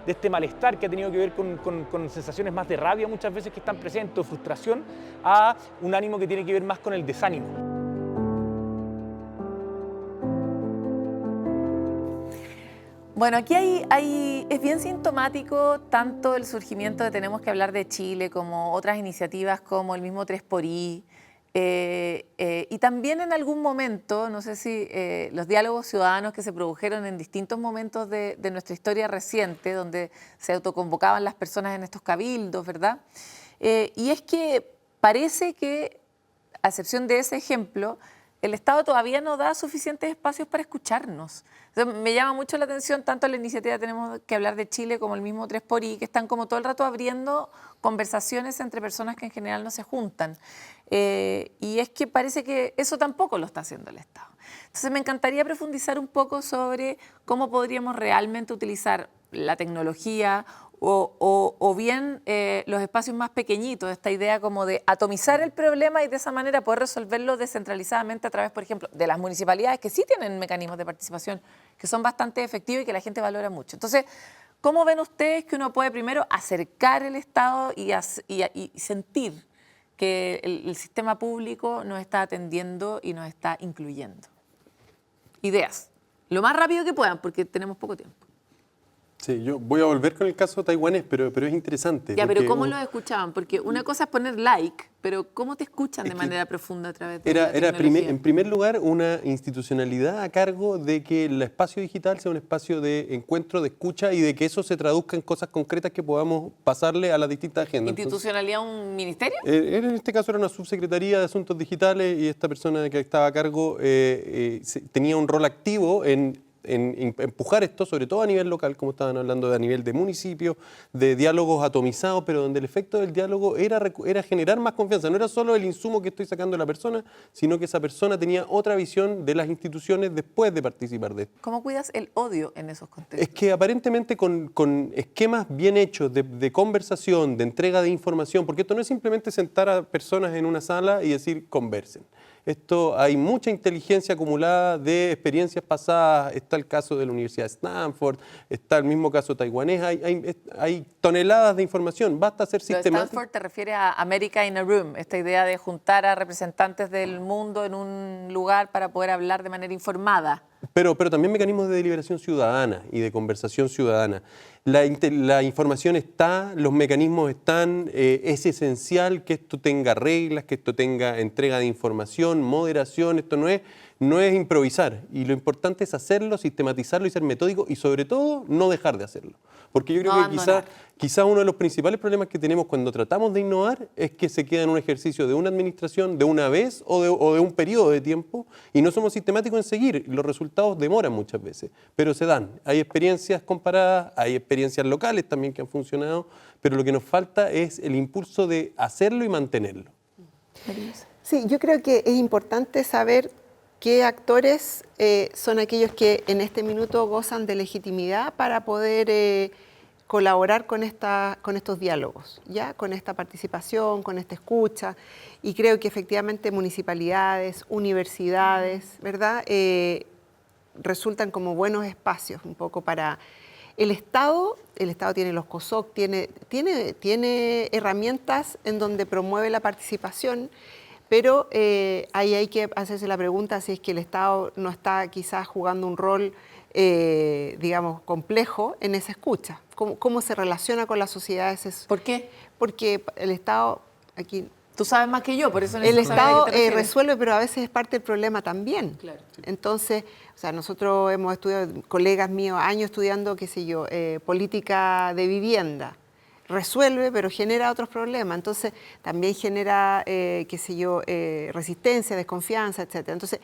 este malestar que ha tenido que ver con sensaciones más de rabia muchas veces que están presentes, o frustración, a un ánimo que tiene que ver más con el desánimo. Bueno, aquí es bien sintomático tanto el surgimiento de Tenemos que hablar de Chile como otras iniciativas como el mismo 3xI, y también en algún momento, no sé si los diálogos ciudadanos que se produjeron en distintos momentos de nuestra historia reciente, donde se autoconvocaban las personas en estos cabildos, ¿verdad? Y es que parece que, a excepción de ese ejemplo, el Estado todavía no da suficientes espacios para escucharnos. Entonces, me llama mucho la atención tanto la iniciativa Tenemos que hablar de Chile como el mismo 3xI, que están como todo el rato abriendo conversaciones entre personas que en general no se juntan. Y es que parece que eso tampoco lo está haciendo el Estado. Entonces, me encantaría profundizar un poco sobre cómo podríamos realmente utilizar la tecnología o bien los espacios más pequeñitos, esta idea como de atomizar el problema y de esa manera poder resolverlo descentralizadamente a través, por ejemplo, de las municipalidades que sí tienen mecanismos de participación que son bastante efectivos y que la gente valora mucho. Entonces, ¿cómo ven ustedes que uno puede primero acercar el Estado y sentir que el sistema público nos está atendiendo y nos está incluyendo? Ideas, lo más rápido que puedan porque tenemos poco tiempo. Sí, yo voy a volver con el caso taiwanés, pero es interesante. Ya, pero ¿cómo los escuchaban? Porque una cosa es poner like, pero ¿cómo te escuchan de manera profunda a través de la tecnología? En primer lugar, una institucionalidad a cargo de que el espacio digital sea un espacio de encuentro, de escucha y de que eso se traduzca en cosas concretas que podamos pasarle a las distintas agendas. ¿Institucionalidad un ministerio? En este caso era una subsecretaría de Asuntos Digitales y esta persona que estaba a cargo tenía un rol activo en empujar esto, sobre todo a nivel local, como estaban hablando, a nivel de municipio, de diálogos atomizados, pero donde el efecto del diálogo era generar más confianza. No era solo el insumo que estoy sacando de la persona, sino que esa persona tenía otra visión de las instituciones después de participar de esto. ¿Cómo cuidas el odio en esos contextos? Es que aparentemente con esquemas bien hechos de conversación, de entrega de información, porque esto no es simplemente sentar a personas en una sala y decir conversen. Esto hay mucha inteligencia acumulada de experiencias pasadas. Está el caso de la Universidad de Stanford, está el mismo caso taiwanés. Hay toneladas de información. Basta ser sistemático. Stanford te refiere a America in a Room, esta idea de juntar a representantes del mundo en un lugar para poder hablar de manera informada. Pero también mecanismos de deliberación ciudadana y de conversación ciudadana. La información está, los mecanismos están, es esencial que esto tenga reglas, que esto tenga entrega de información, moderación, esto no es improvisar. Y lo importante es hacerlo, sistematizarlo y ser metódico y sobre todo no dejar de hacerlo. Porque yo creo que quizás uno de los principales problemas que tenemos cuando tratamos de innovar es que se queda en un ejercicio de una administración, de una vez o de un periodo de tiempo y no somos sistemáticos en seguir. Los resultados demoran muchas veces, pero se dan. Hay experiencias comparadas, hay experiencias locales también que han funcionado, pero lo que nos falta es el impulso de hacerlo y mantenerlo. Sí, yo creo que es importante saber qué actores son aquellos que en este minuto gozan de legitimidad para poder colaborar con estos diálogos, ¿ya? Con esta participación, con esta escucha. Y creo que efectivamente municipalidades, universidades, ¿verdad? Resultan como buenos espacios un poco para el Estado tiene los COSOC, tiene herramientas en donde promueve la participación, pero ahí hay que hacerse la pregunta si es que el Estado no está quizás jugando un rol, digamos, complejo en esa escucha. ¿Cómo se relaciona con las sociedades? ¿Por qué? Porque el Estado, aquí... Tú sabes más que yo, por eso El necesito saber a Estado qué te refieres. resuelve, pero a veces es parte del problema también. Claro. Entonces, o sea, nosotros hemos estudiado, colegas míos, años estudiando, qué sé yo, política de vivienda. Resuelve, pero genera otros problemas. Entonces, también genera, qué sé yo, resistencia, desconfianza, etc. Entonces,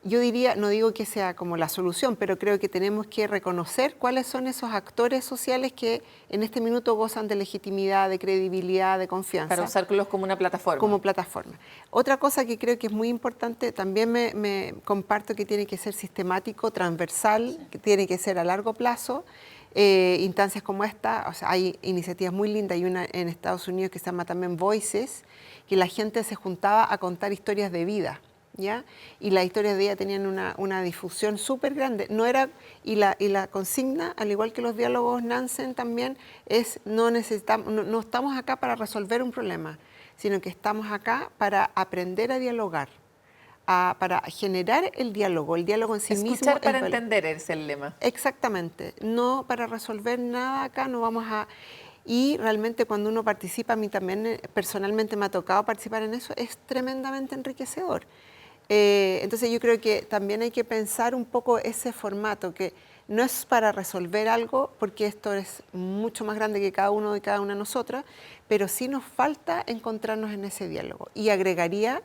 yo diría, no digo que sea como la solución, pero creo que tenemos que reconocer cuáles son esos actores sociales que en este minuto gozan de legitimidad, de credibilidad, de confianza. Para usarlos como una plataforma. Como plataforma. Otra cosa que creo que es muy importante, también me comparto que tiene que ser sistemático, transversal, que tiene que ser a largo plazo. Instancias como esta, o sea, hay iniciativas muy lindas, hay una en Estados Unidos que se llama también Voices, que la gente se juntaba a contar historias de vida. ¿Ya? Y las historias de ella tenían una difusión súper grande. No era, y la consigna, al igual que los diálogos Nansen también, es no estamos acá para resolver un problema, sino que estamos acá para aprender a dialogar, para generar el diálogo en sí mismo. Escuchar para entender es el lema. Exactamente, no para resolver nada acá, no vamos a... Y realmente cuando uno participa, a mí también personalmente me ha tocado participar en eso, es tremendamente enriquecedor. Entonces yo creo que también hay que pensar un poco ese formato, que no es para resolver algo, porque esto es mucho más grande que cada uno y cada una de nosotras, pero sí nos falta encontrarnos en ese diálogo. Y agregaría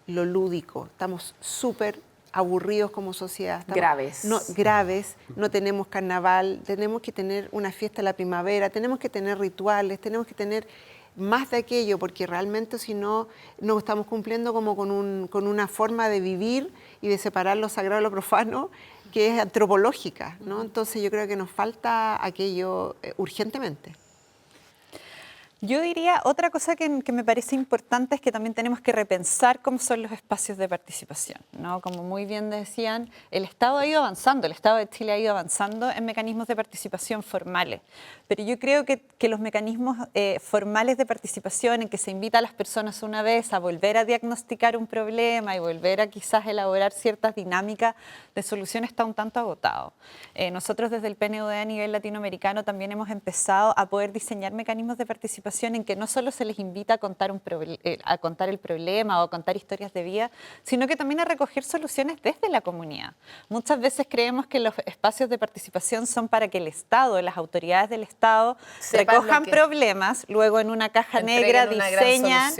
lo lúdico. Estamos súper aburridos como sociedad. Graves. Graves, no tenemos carnaval, tenemos que tener una fiesta de la primavera, tenemos que tener rituales, tenemos que tener más de aquello, porque realmente si no, no estamos cumpliendo como con una forma de vivir y de separar lo sagrado de lo profano, que es antropológica, ¿no? Entonces yo creo que nos falta aquello urgentemente. Yo diría, otra cosa que me parece importante es que también tenemos que repensar cómo son los espacios de participación, ¿no? Como muy bien decían, el Estado ha ido avanzando, el Estado de Chile ha ido avanzando en mecanismos de participación formales, pero yo creo que los mecanismos formales de participación en que se invita a las personas una vez a volver a diagnosticar un problema y volver a quizás elaborar ciertas dinámicas de solución está un tanto agotado. Nosotros desde el PNUD a nivel latinoamericano también hemos empezado a poder diseñar mecanismos de participación en que no solo se les invita a contar el problema o a contar historias de vida, sino que también a recoger soluciones desde la comunidad. Muchas veces creemos que los espacios de participación son para que el Estado, las autoridades del Estado, recojan problemas, luego en una caja negra diseñan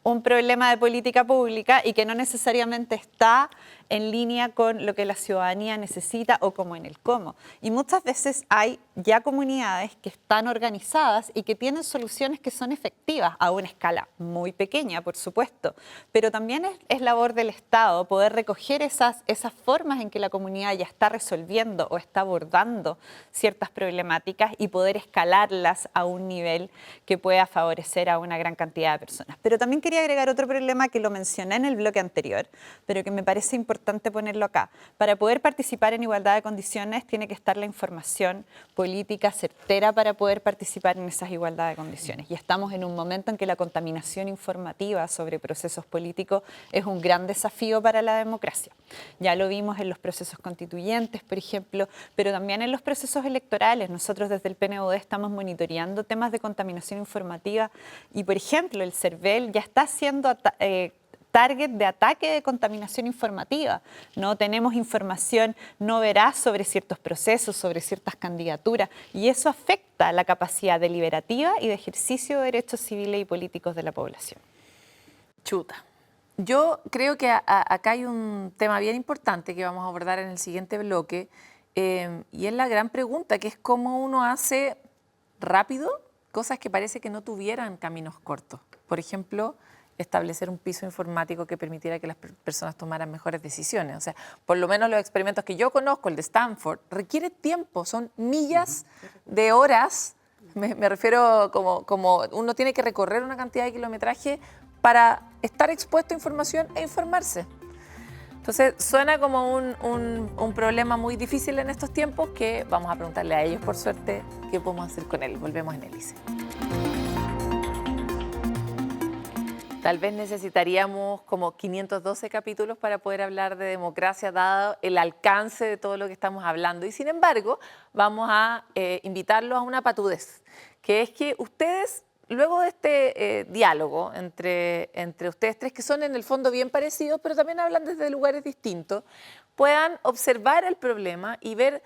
un problema de política pública y que no necesariamente está en línea con lo que la ciudadanía necesita o como en el cómo. Y muchas veces hay ya comunidades que están organizadas y que tienen soluciones que son efectivas a una escala muy pequeña, por supuesto, pero también es labor del Estado poder recoger esas formas en que la comunidad ya está resolviendo o está abordando ciertas problemáticas y poder escalarlas a un nivel que pueda favorecer a una gran cantidad de personas. Pero también quería agregar otro problema que lo mencioné en el bloque anterior, pero que me parece importante ponerlo acá. Para poder participar en igualdad de condiciones tiene que estar la información política certera para poder participar en esas igualdad de condiciones. Y estamos en un momento en que la contaminación informativa sobre procesos políticos es un gran desafío para la democracia. Ya lo vimos en los procesos constituyentes, por ejemplo, pero también en los procesos electorales. Nosotros desde el PNUD estamos monitoreando temas de contaminación informativa y, por ejemplo, el CERVEL ya está haciendo target de ataque de contaminación informativa. No tenemos información no veraz sobre ciertos procesos, sobre ciertas candidaturas, y eso afecta la capacidad deliberativa y de ejercicio de derechos civiles y políticos de la población. Chuta. Yo creo que acá hay un tema bien importante que vamos a abordar en el siguiente bloque, y es la gran pregunta, que es cómo uno hace rápido cosas que parece que no tuvieran caminos cortos. Por ejemplo, establecer un piso informático que permitiera que las personas tomaran mejores decisiones. O sea, por lo menos los experimentos que yo conozco, el de Stanford, requiere tiempo, son millas de horas. Me refiero como uno tiene que recorrer una cantidad de kilometraje para estar expuesto a información e informarse. Entonces, suena como un problema muy difícil en estos tiempos que vamos a preguntarle a ellos, por suerte, qué podemos hacer con él. Volvemos en Hélice. Tal vez necesitaríamos como 512 capítulos para poder hablar de democracia, dado el alcance de todo lo que estamos hablando. Y sin embargo, vamos a invitarlos a una patudez, que es que ustedes, luego de este diálogo entre ustedes tres, que son en el fondo bien parecidos, pero también hablan desde lugares distintos, puedan observar el problema y ver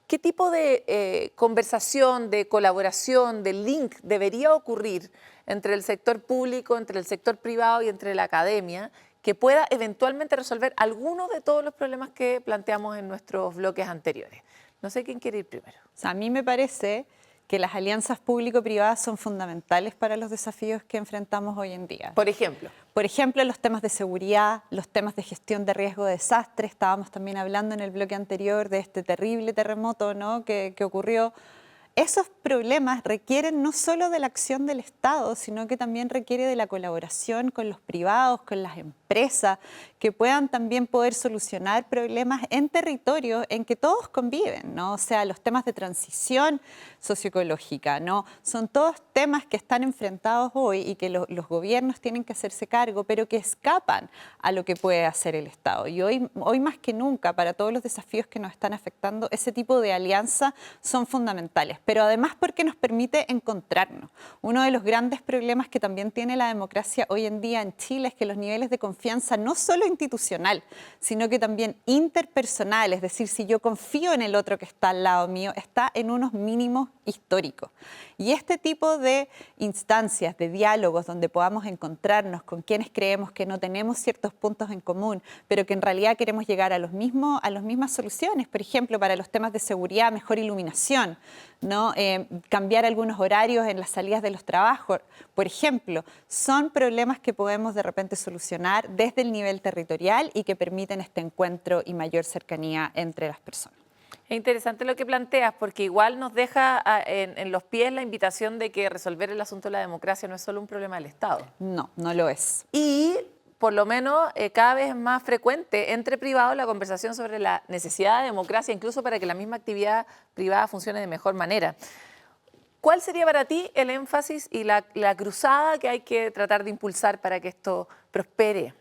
qué tipo de conversación, de colaboración, de link debería ocurrir entre el sector público, entre el sector privado y entre la academia, que pueda eventualmente resolver algunos de todos los problemas que planteamos en nuestros bloques anteriores. No sé quién quiere ir primero. O sea, a mí me parece que las alianzas público-privadas son fundamentales para los desafíos que enfrentamos hoy en día. Por ejemplo, los temas de seguridad, los temas de gestión de riesgo de desastre. Estábamos también hablando en el bloque anterior de este terrible terremoto, ¿no?, que ocurrió. Esos problemas requieren no solo de la acción del Estado, sino que también requiere de la colaboración con los privados, con las empresas, que puedan también poder solucionar problemas en territorios en que todos conviven, ¿no? O sea, los temas de transición socioecológica, ¿no? Son todos temas que están enfrentados hoy y que los gobiernos tienen que hacerse cargo, pero que escapan a lo que puede hacer el Estado. Y hoy más que nunca, para todos los desafíos que nos están afectando, ese tipo de alianzas son fundamentales. Pero además porque nos permite encontrarnos. Uno de los grandes problemas que también tiene la democracia hoy en día en Chile es que los niveles de confianza, no solo institucional, sino que también interpersonal, es decir, si yo confío en el otro que está al lado mío, está en unos mínimos históricos. Y este tipo de instancias, de diálogos donde podamos encontrarnos con quienes creemos que no tenemos ciertos puntos en común, pero que en realidad queremos llegar a las mismas soluciones, por ejemplo, para los temas de seguridad, mejor iluminación, ¿no? Cambiar algunos horarios en las salidas de los trabajos, por ejemplo, son problemas que podemos de repente solucionar desde el nivel territorial y que permiten este encuentro y mayor cercanía entre las personas. es interesante lo que planteas, porque igual nos deja en los pies la invitación de que resolver el asunto de la democracia no es solo un problema del Estado. No, no lo es. Y por lo menos cada vez es más frecuente entre privados la conversación sobre la necesidad de democracia, incluso para que la misma actividad privada funcione de mejor manera. ¿Cuál sería para ti el énfasis y la cruzada que hay que tratar de impulsar para que esto prospere?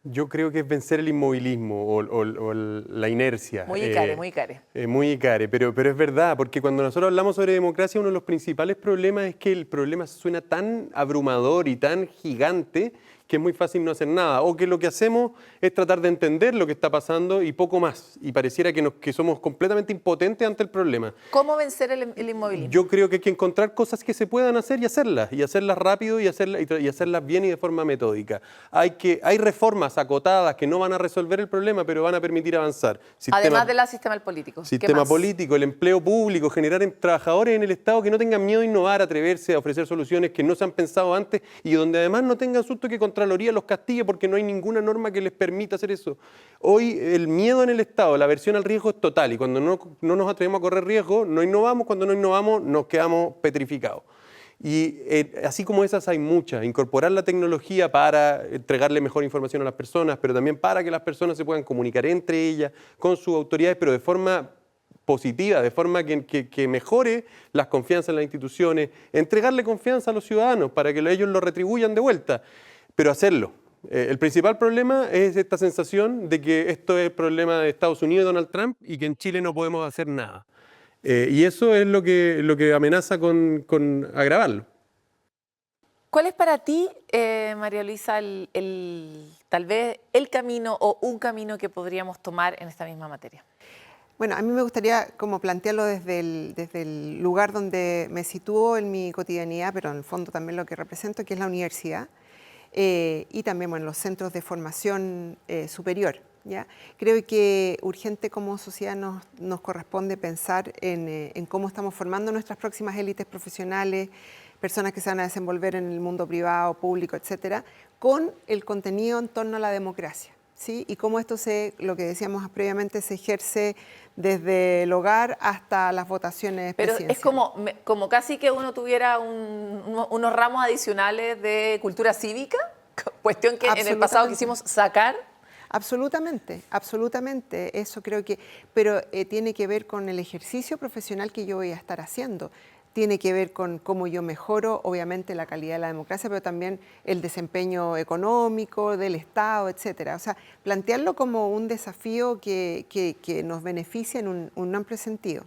Yo creo que es vencer el inmovilismo o la inercia. Muy Icare, muy Icare. Muy Icare, pero es verdad, porque cuando nosotros hablamos sobre democracia, uno de los principales problemas es que el problema suena tan abrumador y tan gigante que es muy fácil no hacer nada, o que lo que hacemos es tratar de entender lo que está pasando y poco más, y pareciera que somos completamente impotentes ante el problema. ¿Cómo vencer el inmovilismo? Yo creo que hay que encontrar cosas que se puedan hacer y hacerlas rápido y hacerlas bien y de forma metódica. Hay reformas acotadas que no van a resolver el problema, pero van a permitir avanzar. Además del sistema político. Sistema político, el empleo público, generar trabajadores en el Estado que no tengan miedo a innovar, a atreverse a ofrecer soluciones que no se han pensado antes y donde además no tengan susto que Contraloría los castigue porque no hay ninguna norma que les permita hacer eso. Hoy el miedo en el Estado, la aversión al riesgo es total y cuando no nos atrevemos a correr riesgo, no innovamos, cuando no innovamos nos quedamos petrificados. Y así como esas hay muchas, incorporar la tecnología para entregarle mejor información a las personas, pero también para que las personas se puedan comunicar entre ellas, con sus autoridades, pero de forma positiva, de forma que mejore las confianzas en las instituciones, entregarle confianza a los ciudadanos para que ellos lo retribuyan de vuelta, pero hacerlo. El principal problema es esta sensación de que esto es el problema de Estados Unidos y Donald Trump y que en Chile no podemos hacer nada. Y eso es lo que amenaza con agravarlo. ¿Cuál es para ti, María Luisa, tal vez el camino o un camino que podríamos tomar en esta misma materia? Bueno, a mí me gustaría como plantearlo desde el lugar donde me sitúo en mi cotidianidad, pero en el fondo también lo que represento, que es la universidad, y también los centros de formación superior. ¿Ya? Creo que urgente como sociedad nos corresponde pensar en cómo estamos formando nuestras próximas élites profesionales, personas que se van a desenvolver en el mundo privado, público, etcétera, con el contenido en torno a la democracia. ¿Sí? Y cómo esto lo que decíamos previamente, se ejerce desde el hogar hasta las votaciones presidenciales. Pero es como casi que uno tuviera unos ramos adicionales de cultura cívica, cuestión que en el pasado quisimos sacar Absolutamente, absolutamente. Eso creo que, pero tiene que ver con el ejercicio profesional que yo voy a estar haciendo. Tiene que ver con cómo yo mejoro, obviamente, la calidad de la democracia, pero también el desempeño económico del Estado, etcétera. O sea, plantearlo como un desafío que nos beneficia en un amplio sentido.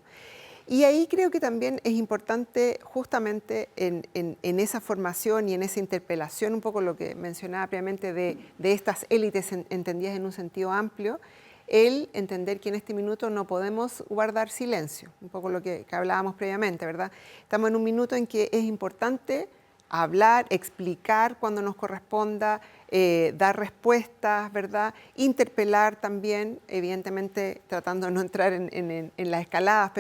Y ahí creo que también es importante, justamente en esa formación y en esa interpelación, un poco lo que mencionaba previamente de estas élites entendidas en un sentido amplio, el entender que en este minuto no podemos guardar silencio, un poco lo que hablábamos previamente, ¿verdad? Estamos en un minuto en que es importante hablar, explicar cuando nos corresponda, dar respuestas, ¿verdad? Interpelar también, evidentemente tratando de no entrar en las escaladas,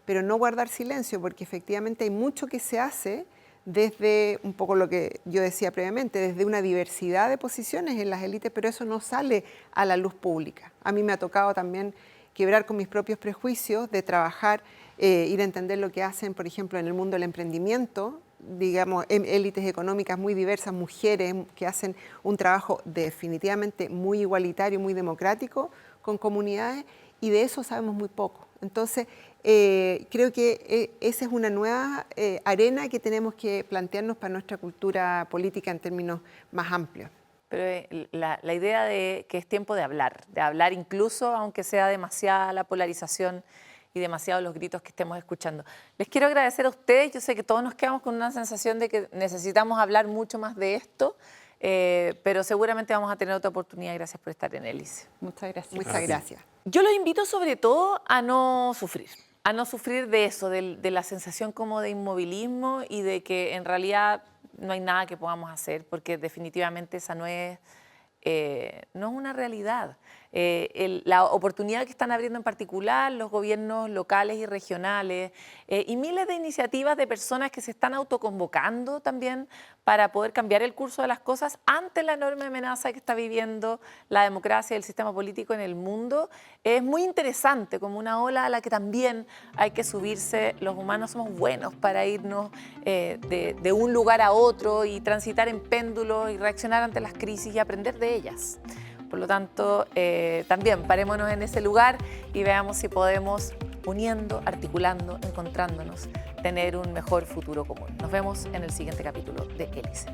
pero no guardar silencio, porque efectivamente hay mucho que se hace desde un poco lo que yo decía previamente, desde una diversidad de posiciones en las élites, pero eso no sale a la luz pública. A mí me ha tocado también quebrar con mis propios prejuicios, de trabajar, ir a entender lo que hacen, por ejemplo, en el mundo del emprendimiento, digamos, élites económicas muy diversas, mujeres que hacen un trabajo definitivamente muy igualitario, muy democrático con comunidades, y de eso sabemos muy poco. Entonces, creo que esa es una nueva arena que tenemos que plantearnos para nuestra cultura política en términos más amplios. Pero la idea de que es tiempo de hablar incluso aunque sea demasiada la polarización y demasiados los gritos que estemos escuchando. Les quiero agradecer a ustedes. Yo sé que todos nos quedamos con una sensación de que necesitamos hablar mucho más de esto, pero seguramente vamos a tener otra oportunidad. Gracias por estar en Hélice. Muchas gracias. Muchas gracias. Yo los invito sobre todo a no sufrir de eso, de la sensación como de inmovilismo y de que en realidad no hay nada que podamos hacer, porque definitivamente esa no es una realidad. La oportunidad que están abriendo en particular los gobiernos locales y regionales y miles de iniciativas de personas que se están autoconvocando también para poder cambiar el curso de las cosas ante la enorme amenaza que está viviendo la democracia y el sistema político en el mundo, es muy interesante, como una ola a la que también hay que subirse. Los humanos somos buenos para irnos de un lugar a otro y transitar en péndulos y reaccionar ante las crisis y aprender de ellas. Por lo tanto, también parémonos en ese lugar y veamos si podemos, uniendo, articulando, encontrándonos, tener un mejor futuro común. Nos vemos en el siguiente capítulo de Hélice.